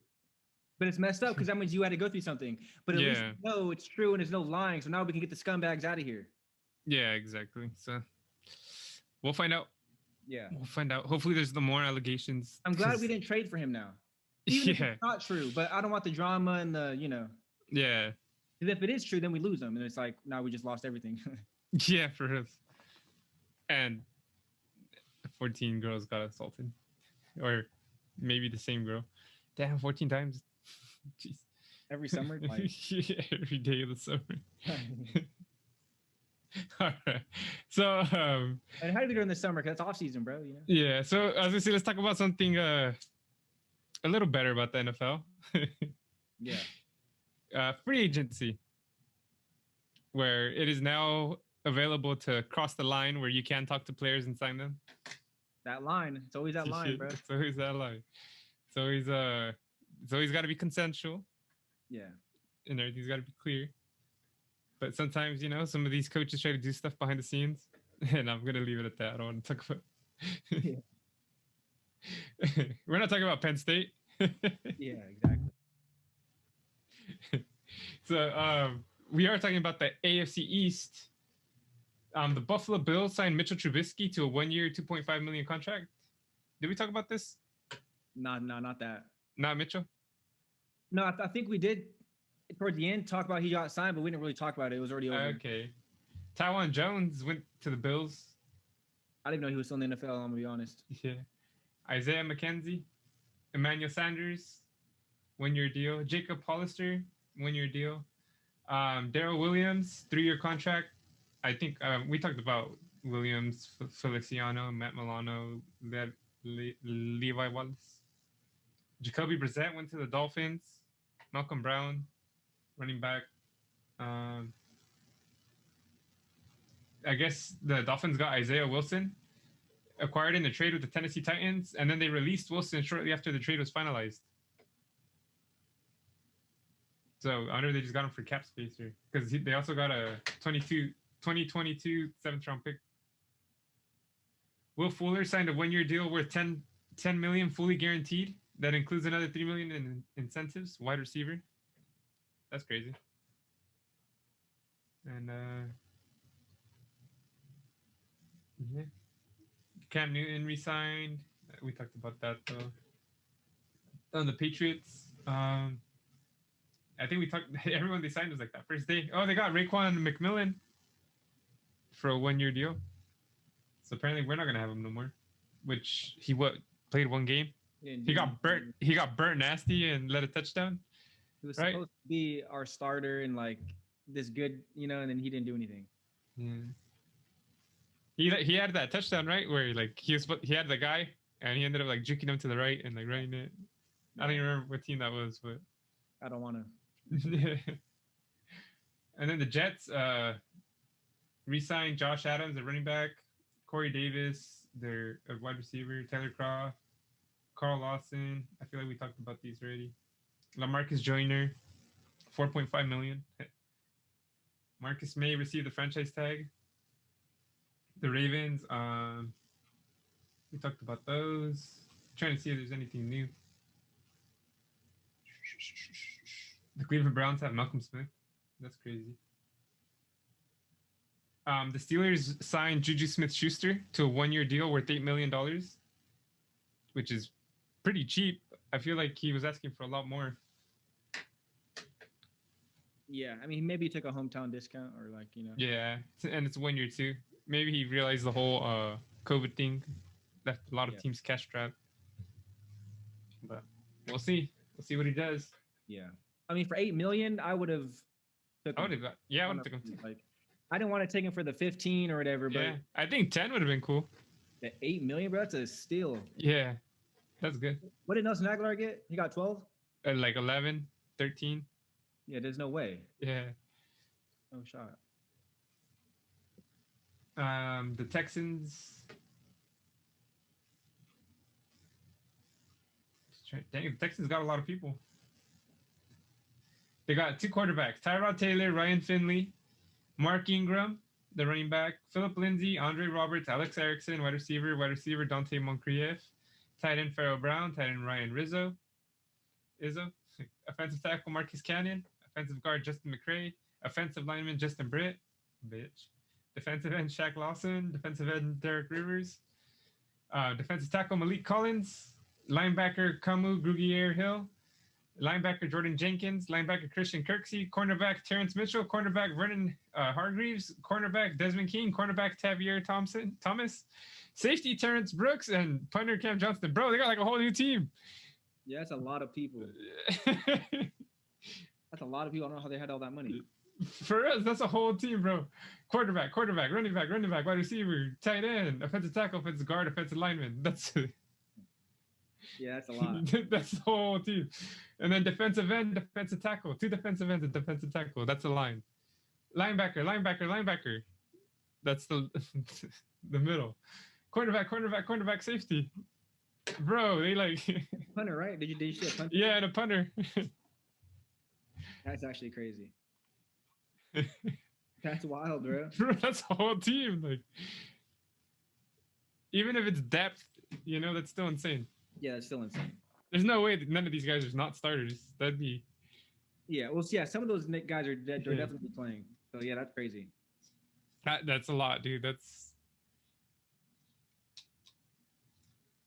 but it's messed up because that means you had to go through something. But at least no, it's true and there's no lying. So now we can get the scumbags out of here. Yeah, exactly. So we'll find out. Yeah, we'll find out. Hopefully, there's more allegations. I'm glad we didn't trade for him now. Even if it's not true, but I don't want the drama and the Yeah. Because if it is true, then we lose them, and it's like now we just lost everything. Yeah, for real. And 14 girls got assaulted, or maybe the same girl. Damn, 14 times. Jeez. Every summer, yeah, every day of the summer. All right. So, and how do we do in the summer? Because it's off season, bro. Yeah. So, as I say, let's talk about something a little better about the NFL. Yeah. Free agency, where it is now available to cross the line where you can talk to players and sign them. That line. It's always that line, bro. It's always that line. It's always got to be consensual. Yeah. And everything's got to be clear. But sometimes, some of these coaches try to do stuff behind the scenes, and I'm going to leave it at that. I don't want to talk about it. We're not talking about Penn State. Yeah, exactly. So we are talking about the AFC East. The Buffalo Bills signed Mitchell Trubisky to a 1-year, $2.5 million contract. Did we talk about this? No, not that. Not Mitchell? No, I think we did towards the end talk about he got signed, but we didn't really talk about it. It was already over. Okay. Tywan Jones went to the Bills. I didn't know he was still in the NFL, I'm going to be honest. Yeah. Isaiah McKenzie, Emmanuel Sanders, 1-year deal. Jacob Hollister, 1-year deal. Darrell Williams, 3-year contract. I think we talked about Williams, Feliciano, Matt Milano, Levi Wallace. Jacoby Brissett went to the Dolphins. Malcolm Brown, running back. I guess the Dolphins got Isaiah Wilson, acquired in the trade with the Tennessee Titans, and then they released Wilson shortly after the trade was finalized. So I wonder if they just got him for cap space here, because they also got a 2022 7th-round pick. Will Fuller signed a 1-year deal worth $10 million fully guaranteed. That includes another $3 million in incentives. Wide receiver. That's crazy. And yeah. Cam Newton re-signed. We talked about that though. On the Patriots, I think we talked. Everyone they signed was like that first day. Oh, they got Raekwon McMillan for a 1-year deal. So apparently we're not gonna have him no more. Which he played 1 game. He got burnt. He got burnt nasty and led a touchdown. He was supposed to be our starter and like this good, and then he didn't do anything. Yeah. He had that touchdown, right, where like he had the guy and he ended up like juking him to the right and like running it. I don't even remember what team that was, but I don't want to. And then the Jets re-signed Josh Adams, the running back, Corey Davis, their wide receiver, Taylor Croft, Carl Lawson. I feel like we talked about these already. LaMarcus Joyner, $4.5 million. Marcus May received the franchise tag. The Ravens, we talked about those. I'm trying to see if there's anything new. The Cleveland Browns have Malcolm Smith. That's crazy. The Steelers signed Juju Smith-Schuster to a 1-year deal worth $8 million, which is pretty cheap. I feel like he was asking for a lot more. Yeah, I mean, maybe he took a hometown discount or like, Yeah, and it's 1 year too. Maybe he realized the whole COVID thing left a lot of teams cash strapped. But we'll see. We'll see what he does. Yeah. I mean, for $8 million, I would have. I would have took him too. Like, I didn't want to take him for the 15 or whatever, Yeah, but I think 10 would have been cool. the 8 million, bro, that's a steal. Yeah, that's good. What did Nelson Aguilar get? He got 12? Like 11, 13. Yeah, there's no way. Yeah. No shot. The Texans. Dang, the Texans got a lot of people. They got 2 quarterbacks: Tyrod Taylor, Ryan Finley, Mark Ingram, the running back, Philip Lindsay, Andre Roberts, Alex Erickson, wide receiver Dante Moncrief, tight end Pharaoh Brown, tight end Ryan Izzo, offensive tackle Marcus Cannon, offensive guard Justin McCray, offensive lineman Justin Britt, defensive end Shaq Lawson, defensive end Derek Rivers, defensive tackle Malik Collins, linebacker Kamu Grugier Hill, linebacker Jordan Jenkins, linebacker Christian Kirksey, cornerback Terrence Mitchell, cornerback Vernon Hargreaves, cornerback Desmond King, cornerback Tavier Thomas, safety Terrence Brooks, and punter Cam Johnston. Bro, they got like a whole new team. Yeah, that's a lot of people. That's a lot of people. I don't know how they had all that money. For us, that's a whole team, bro. Quarterback, running back, wide receiver, tight end, offensive tackle, offensive guard, offensive lineman. That's Yeah, that's a lot. That's the whole team. And then defensive end, defensive tackle, 2 defensive ends and defensive tackle. That's a line. Linebacker. That's the the middle. Cornerback, safety. Bro, they like Punter, right? Did you see a punter? Yeah, and a punter. That's actually crazy. That's wild, bro. Bro, that's a whole team. Like, even if it's depth, that's still insane. Yeah, that's still insane. There's no way that none of these guys are not starters. That'd be. Yeah, well, yeah, some of those guys are definitely playing. So yeah, that's crazy. That's a lot, dude. That's.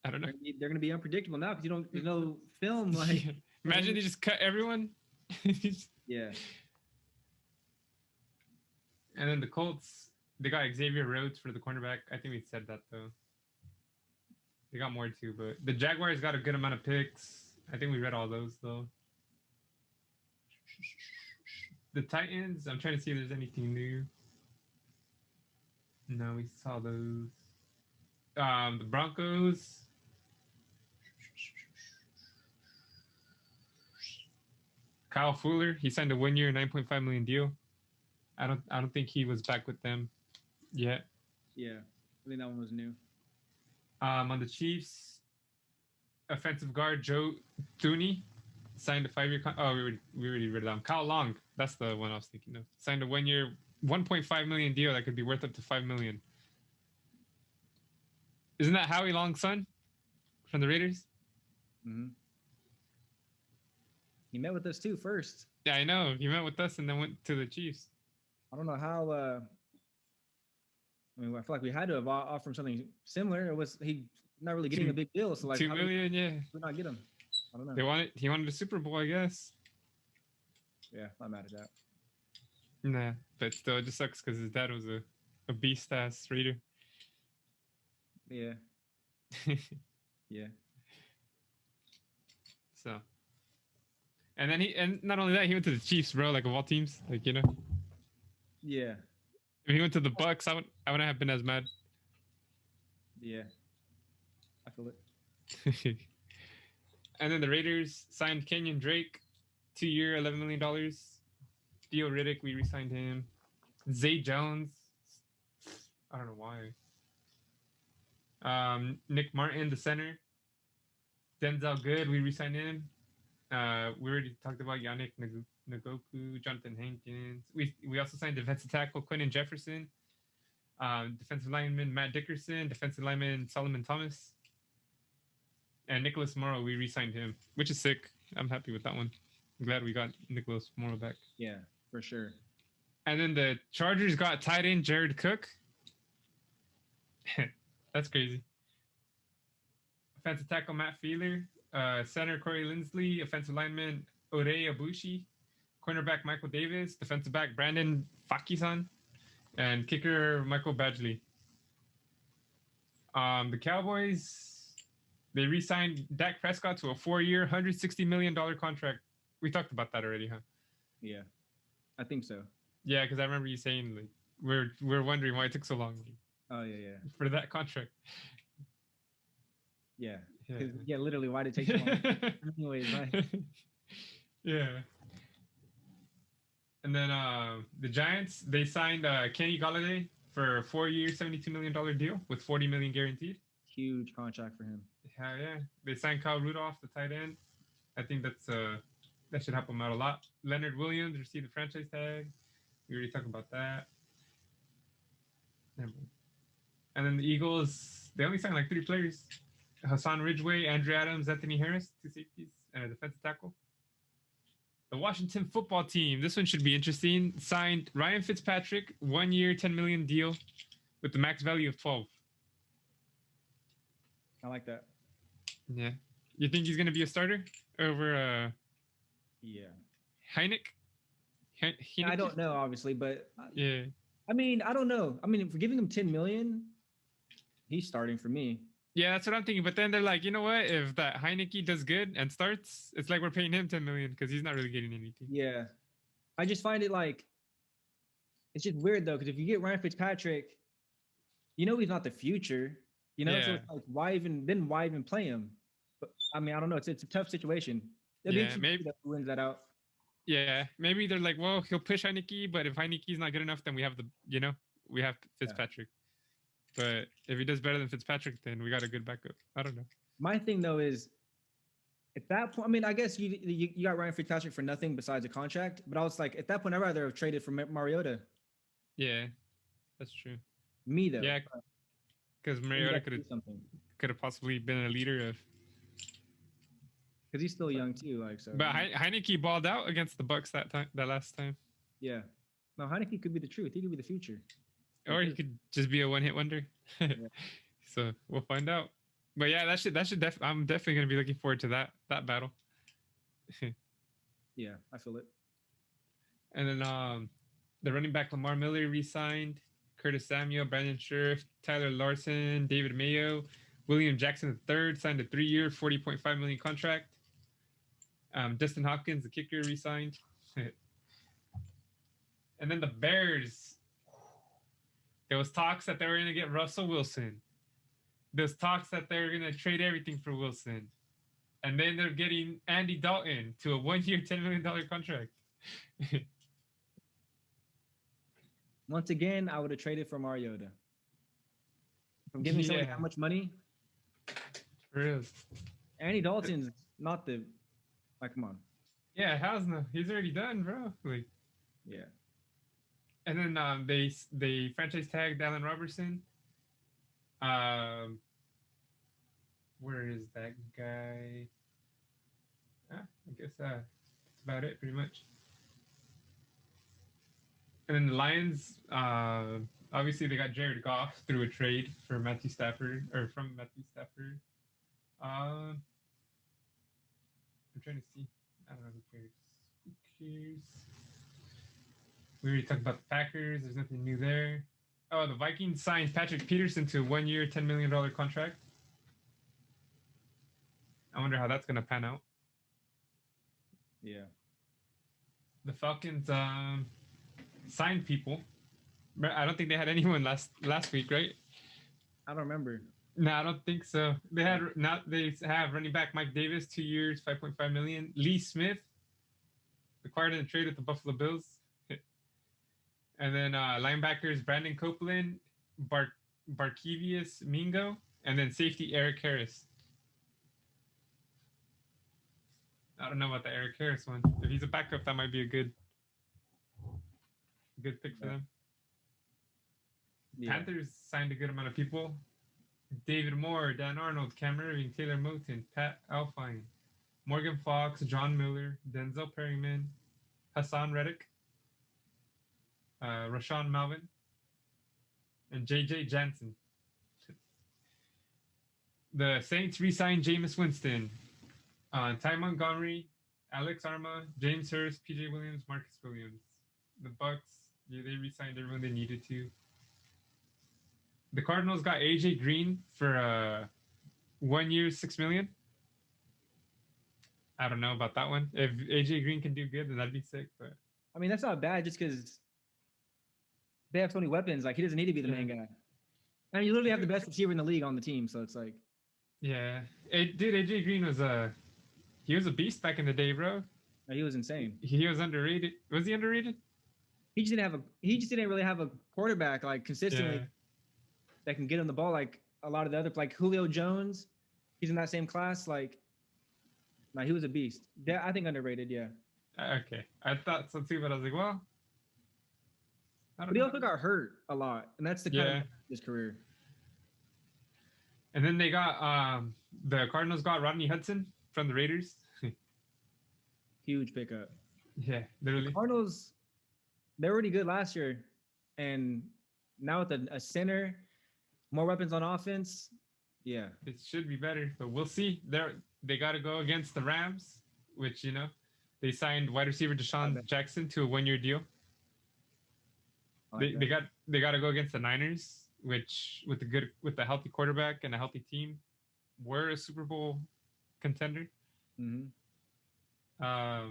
I don't know. They're gonna be unpredictable now because there's no film. Like, imagine they just cut everyone. Yeah. And then the Colts, they got Xavier Rhodes for the cornerback. I think we said that though. They got more too, but the Jaguars got a good amount of picks. I think we read all those though. The Titans, I'm trying to see if there's anything new. No, we saw those. The Broncos. Kyle Fuller, he signed a 1-year, $9.5 million deal. I don't think he was back with them yet. Yeah, I think that one was new. On the Chiefs, offensive guard Joe Thuney signed a 5-year. We already read it down. Kyle Long, that's the one I was thinking of. Signed a 1-year, $1.5 million deal that could be worth up to $5 million. Isn't that Howie Long's son from the Raiders? Mm-hmm. He met with us too first. Yeah, I know. He met with us and then went to the Chiefs. I don't know how. I mean, I feel like we had to have offered him something similar. It was he not really getting a big deal, so like $2 million, yeah. Did not get him. I don't know. He wanted a Super Bowl, I guess. Yeah, not mad at that. Nah, but still, it just sucks because his dad was a beast ass Raider. Yeah. Yeah. So. And then and not only that, he went to the Chiefs, bro. Like of all teams, like Yeah. If he went to the Bucks, I wouldn't have been as mad. Yeah. I feel it. And then the Raiders signed Kenyon Drake, 2-year, $11 million. Theo Riddick, we re-signed him. Zay Jones, I don't know why. Nick Martin, the center. Denzel Good, we re-signed him. We already talked about Yannick Ngakoue, Jonathan Hankins. We also signed defensive tackle Quentin Jefferson, defensive lineman Matt Dickerson, defensive lineman Solomon Thomas, and Nicholas Morrow. We re-signed him, which is sick. I'm happy with that one. I'm glad we got Nicholas Morrow back. Yeah, for sure. And then the Chargers got tight end Jared Cook. That's crazy. Offensive tackle Matt Feeler. Center Corey Lindsley, offensive lineman Ode Abushi, cornerback Michael Davis, defensive back Brandon Fakisan, and kicker Michael Badgley. The Cowboys, they re-signed Dak Prescott to a 4-year, $160 million contract. We talked about that already, huh? Yeah, I think so. Yeah, because I remember you saying like we're wondering why it took so long Oh yeah. for that contract. Yeah. Yeah. Literally, why did it take so long? Anyways, Yeah. And then the Giants, they signed Kenny Golladay for a 4-year, $72 million deal with $40 million guaranteed. Huge contract for him. Hell yeah. They signed Kyle Rudolph, the tight end. I think that should help him out a lot. Leonard Williams received the franchise tag. We already talked about that. And then the Eagles, they only signed like 3 players. Hassan Ridgeway, Andrew Adams, Anthony Harris, 2 safeties, and a defensive tackle. The Washington football team, this one should be interesting, signed Ryan Fitzpatrick, 1-year, $10 million deal with the max value of 12. I like that. Yeah. You think he's going to be a starter over Yeah. Heineck? I don't know, obviously, but yeah. I mean, I don't know. I mean, for giving him $10 million, he's starting for me. Yeah, that's what I'm thinking. But then they're like, you know what? If that Heineke does good and starts, it's like we're paying him $10 million because he's not really getting anything. Yeah, I just find it like it's just weird though, because if you get Ryan Fitzpatrick, you know he's not the future. You know, so it's like why even play him? But I mean, I don't know. It's a tough situation. Maybe that wins that out. Yeah, maybe they're like, well, he'll push Heineke, but if Heineke's not good enough, then we have Fitzpatrick. But if he does better than Fitzpatrick, then we got a good backup. I don't know. My thing though is, at that point, I mean, I guess you got Ryan Fitzpatrick for nothing besides a contract. But I was like, at that point, I'd rather have traded for Mariota. Yeah, that's true. Me though. Yeah, because Mariota could have possibly been a leader of. Because he's still young too, like so. But Heineke balled out against the Bucks that last time. Yeah, no, Heineke could be the truth. He could be the future. Or he could just be a one-hit wonder. Yeah. So we'll find out. But yeah, I'm definitely gonna be looking forward to that battle. Yeah, I feel it. And then the running back Lamar Miller re-signed, Curtis Samuel, Brandon Scherf, Tyler Larson, David Mayo, William Jackson III signed a 3-year, $40.5 million contract. Dustin Hopkins, the kicker, re-signed. And then the Bears. There was talks that they were going to get Russell Wilson. There's talks that they were going to trade everything for Wilson. And then they're getting Andy Dalton to a 1-year, $10 million contract. Once again, I would have traded for Mariota. I'm giving somebody that much money. For real. Andy Dalton's not the... Like, come on. Yeah, how's no? He's already done, bro. Like, yeah. And then they franchise tagged Allen Robertson. Where is that guy? I guess that's about it, pretty much. And then the Lions, obviously they got Jared Goff through a trade for Matthew Stafford, or from Matthew Stafford. I'm trying to see. I don't know who cares. Who cares? We already talked about the Packers. There's nothing new there. Oh, the Vikings signed Patrick Peterson to a 1-year, $10 million contract. I wonder how that's going to pan out. Yeah. The Falcons signed people. I don't think they had anyone last week, right? I don't remember. No, I don't think so. They have running back Mike Davis, 2 years, $5.5 million. Lee Smith, acquired in a trade with the Buffalo Bills. And then linebackers Brandon Copeland, Barkevius Mingo, and then safety Eric Harris. I don't know about the Eric Harris one. If he's a backup, that might be a good pick for them. Yeah. Panthers signed a good amount of people. David Moore, Dan Arnold, Cam Irving, Taylor Moton, Pat Alfine, Morgan Fox, John Miller, Denzel Perryman, Hassan Reddick, Rashawn Malvin, and J.J. Jansen. The Saints re-signed Jameis Winston, Ty Montgomery, Alex Arma, James Hurst, P.J. Williams, Marcus Williams. The Bucks, they re-signed everyone they needed to. The Cardinals got A.J. Green for 1 year, $6 million. I don't know about that one. If A.J. Green can do good, then that'd be sick. But I mean, that's not bad just because they have so many weapons. Like he doesn't need to be the main guy. And you literally have the best receiver in the league on the team, so it's like. Yeah, dude, AJ Green was he was a beast back in the day, bro. He was insane. He was underrated. Was he underrated? He just didn't really have a quarterback like consistently that can get him the ball like a lot of the other like Julio Jones. He's in that same class. Like, he was a beast. I think underrated. Yeah. Okay, I thought so too, but I was like, well, but he also got hurt a lot, and that's the kind of his career. And then they got the Cardinals got Rodney Hudson from the Raiders. Huge pickup. Yeah, literally. The Cardinals, they were already good last year, and now with a center, more weapons on offense, yeah, it should be better. But we'll see. They got to go against the Rams, which they signed wide receiver Deshaun Jackson to a 1-year deal. They got to go against the Niners, which with a healthy quarterback and a healthy team, were a Super Bowl contender. Mm-hmm. I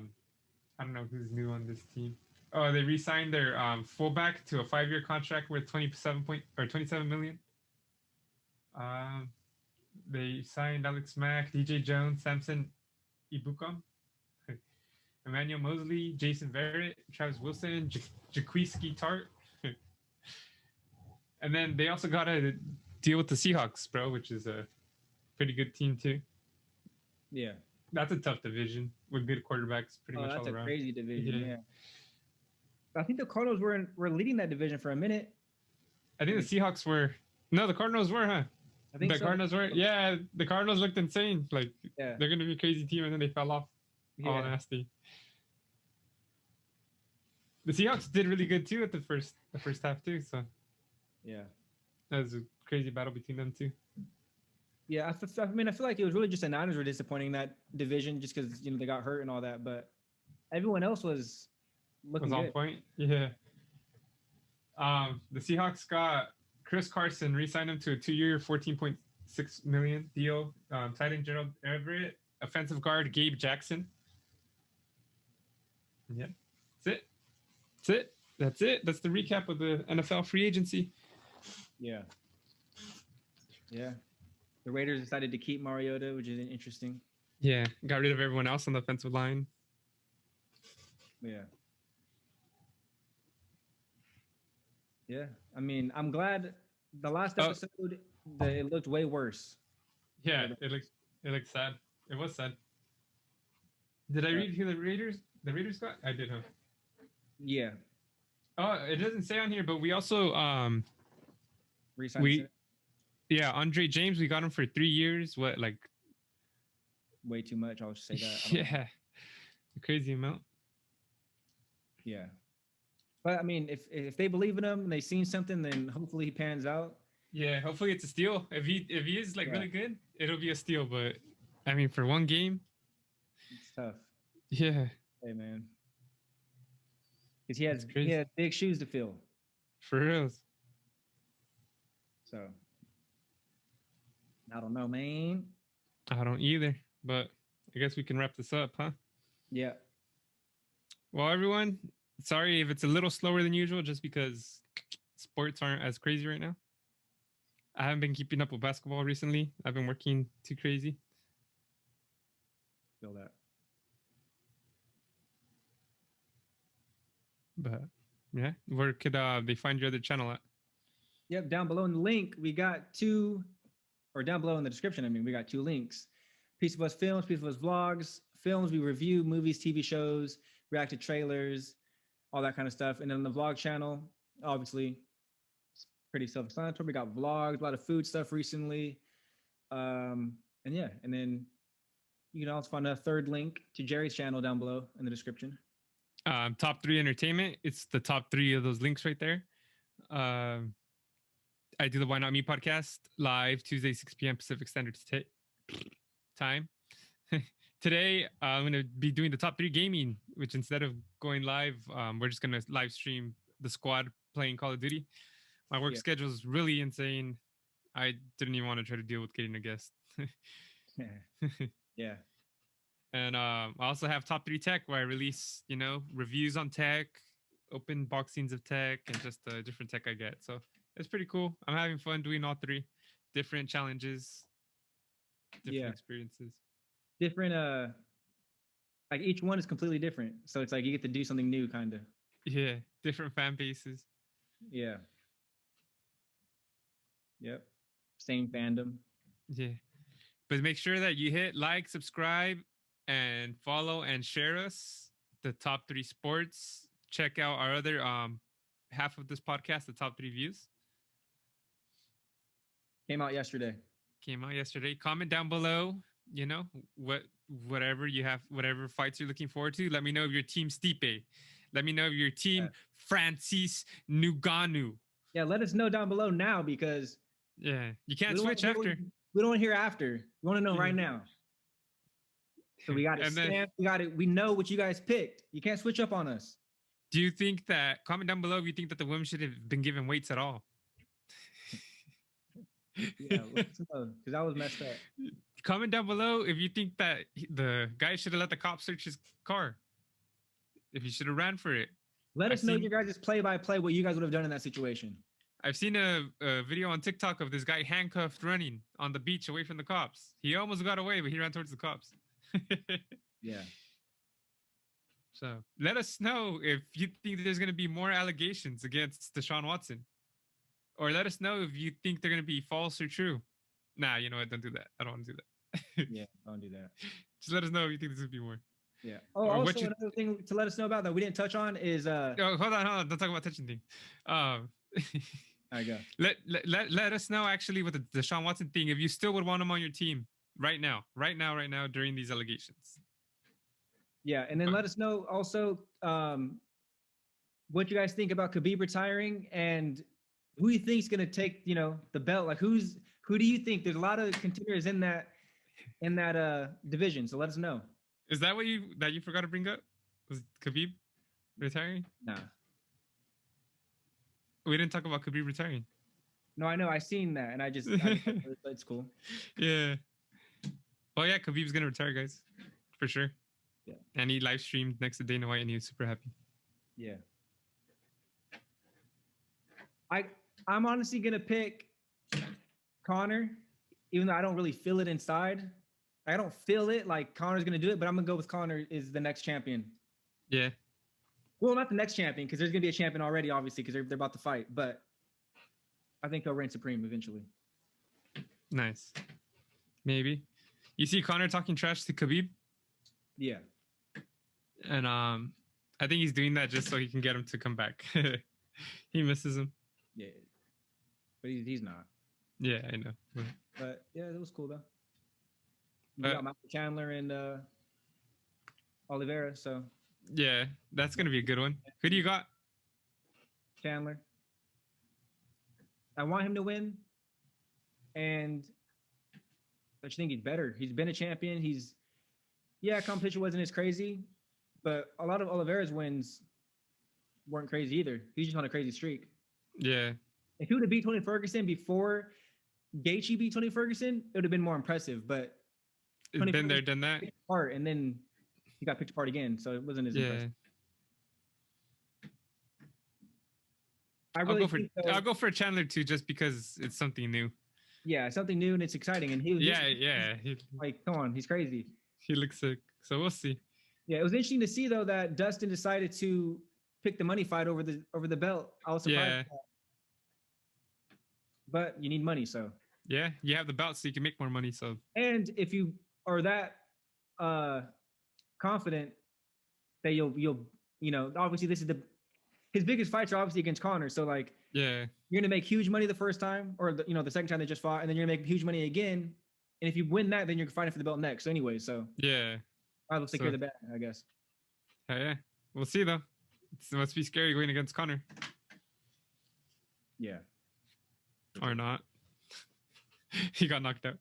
don't know who's new on this team. Oh, they re-signed their fullback to a 5-year contract worth $27 million. They signed Alex Mack, DJ Jones, Samson Ibukam, Emmanuel Mosley, Jason Verrett, Travis Wilson, Jaquiski Tart. And then they also got to deal with the Seahawks, bro, which is a pretty good team too. Yeah. That's a tough division with good quarterbacks pretty much all around. That's a crazy division, yeah. I think the Cardinals were leading that division for a minute. I think the Seahawks were. No, the Cardinals were, huh? I think the Cardinals were. Yeah, the Cardinals looked insane. Like, they're going to be a crazy team, and then they fell off. Yeah. All nasty. The Seahawks did really good, too, at the first half, too. So, yeah. That was a crazy battle between them, too. Yeah, I feel like it was really just the Niners were disappointing that division just because, they got hurt and all that. But everyone else was looking good. On point, yeah. The Seahawks got Chris Carson, re-signed him to a 2-year, $14.6 million deal. Tight end Gerald Everett, offensive guard Gabe Jackson. Yeah, that's it. That's the recap of the NFL free agency. Yeah. The Raiders decided to keep Mariota, which is interesting. Yeah, got rid of everyone else on the offensive line. Yeah. Yeah, I mean, I'm glad the last episode it looked way worse. Yeah, it looked sad. It was sad. Did I read who the Raiders got? I did, huh? Yeah. Oh, it doesn't say on here, but we also re-signed. Yeah, Andre James, we got him for 3 years. What, like? Way too much. I'll just say that. Yeah, a crazy amount. Yeah. But I mean, if they believe in him and they've seen something, then hopefully he pans out. Yeah, hopefully it's a steal. If he is really good, it'll be a steal. But I mean, for one game, it's tough. Yeah. Hey man, because he has big shoes to fill. For real. So I don't know, man. I don't either. But I guess we can wrap this up, huh? Yeah. Well, everyone. Sorry if it's a little slower than usual, just because sports aren't as crazy right now. I haven't been keeping up with basketball recently. I've been working too crazy. Feel that. But yeah, where could they find your other channel at? Yep, down below in the link, we got down below in the description, we got 2 links. Piece of Us Films, Piece of Us Vlogs. Films, we review movies, TV shows, react to trailers, all that kind of stuff. And then the vlog channel, obviously, it's pretty self-explanatory. We got vlogs, a lot of food stuff recently. And then you can also find a third link to Jerry's channel down below in the description. Top 3 Entertainment. It's the top 3 of those links right there. I do the Why Not Me podcast live Tuesday, 6 p.m. Pacific Standard Time. Today, I'm going to be doing the top 3 gaming, which instead of going live, we're just going to live stream the squad playing Call of Duty. My work schedule is really insane. I didn't even want to try to deal with getting a guest. Yeah. And I also have top 3 tech where I release, reviews on tech, open boxings of tech and just the different tech I get. So it's pretty cool. I'm having fun doing all three different challenges, different experiences. Different, like each one is completely different. So it's like you get to do something new, kind of. Yeah, different fan bases. Yeah. Yep. Same fandom. Yeah. But make sure that you hit like, subscribe, and follow and share us, the top 3 sports. Check out our other half of this podcast, the top 3 views. Came out yesterday. Comment down below, you know, whatever you have, whatever fights you're looking forward to. Let me know if you're team Stipe. Let me know if you're team Francis Nuganu. Yeah, let us know down below now, because you can't switch after. We don't want to hear after. We want to know right now. So we got it. We know what you guys picked. You can't switch up on us. Do you think that, comment down below if you think that the women should have been given weights at all? Yeah, because that was messed up. Comment down below if you think that the guy should have let the cops search his car. If he should have ran for it. Let us know your guys' play-by-play, what you guys would have done in that situation. I've seen a video on TikTok of this guy handcuffed running on the beach away from the cops. He almost got away, but he ran towards the cops. Yeah. So let us know if you think there's going to be more allegations against Deshaun Watson. Or let us know if you think they're going to be false or true. Nah, you know what? Don't do that. I don't want to do that. Yeah, don't do that. Just let us know if you think there's going to be more. Yeah. Oh, also another thing to let us know about that we didn't touch on is hold on. Don't talk about touching things. There you go. Let us know actually with the Deshaun Watson thing if you still would want him on your team right now during these allegations. Yeah, and then let us know also what you guys think about Khabib retiring and who you think is going to take, the belt. Like who do you think? There's a lot of contenders in that division, so let us know. Is that what you forgot to bring up? Was Khabib retiring? Nah. We didn't talk about Khabib retiring. No, I know. I seen that, and it's cool. Yeah. Oh yeah, Khabib's gonna retire, guys, for sure. Yeah. And he live streamed next to Dana White, and he was super happy. Yeah. I'm honestly gonna pick Conor, even though I don't really feel it inside. I don't feel it like Conor's gonna do it, but I'm gonna go with Conor is the next champion. Yeah. Well, not the next champion, because there's gonna be a champion already, obviously, because they're about to fight. But I think he'll reign supreme eventually. Nice. Maybe. You see Conor talking trash to Khabib? Yeah. And I think he's doing that just so he can get him to come back. He misses him. Yeah. But he's not. Yeah, I know. But yeah, it was cool though. We got Michael Chandler and Oliveira, so. Yeah, that's gonna be a good one. Who do you got? Chandler. I want him to win, and I just think he's better. He's been a champion. Competition wasn't as crazy, but a lot of Oliveira's wins weren't crazy either. He's just on a crazy streak. Yeah. If he would have beat Tony Ferguson before Gaethje beat Tony Ferguson, it would have been more impressive. But Tony been there, done that. Apart, and then he got picked apart again, so it wasn't as impressive. I'll go for Chandler too, just because it's something new. Yeah, something new and it's exciting. And he was come on, he's crazy. He looks sick, so we'll see. Yeah, it was interesting to see though that Dustin decided to pick the money fight over the belt. I was surprised. Yeah. But you need money, so. Yeah, you have the belt, so you can make more money. So. And if you are that confident that you'll obviously this is his biggest fights are obviously against Conor, so you're gonna make huge money the first time, or the second time they just fought, and then you're gonna make huge money again. And if you win that, then you're fighting for the belt next. So anyway, so yeah, I'll secure the bet, I guess. Yeah, we'll see though. It must be scary going against Conor. Yeah. Or not. He got knocked out.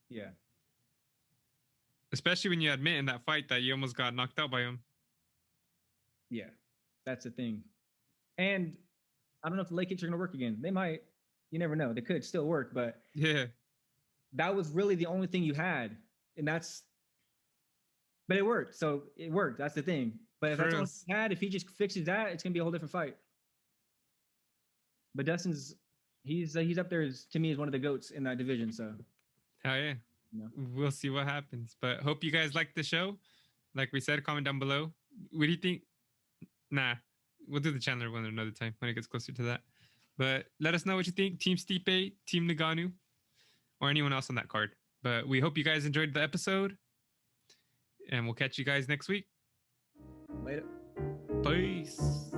Yeah. Especially when you admit in that fight that you almost got knocked out by him. Yeah, that's the thing. And I don't know if the leg kicks are going to work again. They might. You never know. They could still work, but yeah, that was really the only thing you had. And but it worked. So it worked. That's the thing. But if that's all he had, if he just fixes that, it's gonna be a whole different fight. But Dustin's he's up there to me as one of the GOATs in that division. So hell yeah. No. We'll see what happens. But hope you guys liked the show. Like we said, comment down below. What do you think? Nah, we'll do the Chandler one another time when it gets closer to that. But let us know what you think. Team Stipe, Team Nuganu, or anyone else on that card. But we hope you guys enjoyed the episode. And we'll catch you guys next week. Later. Peace.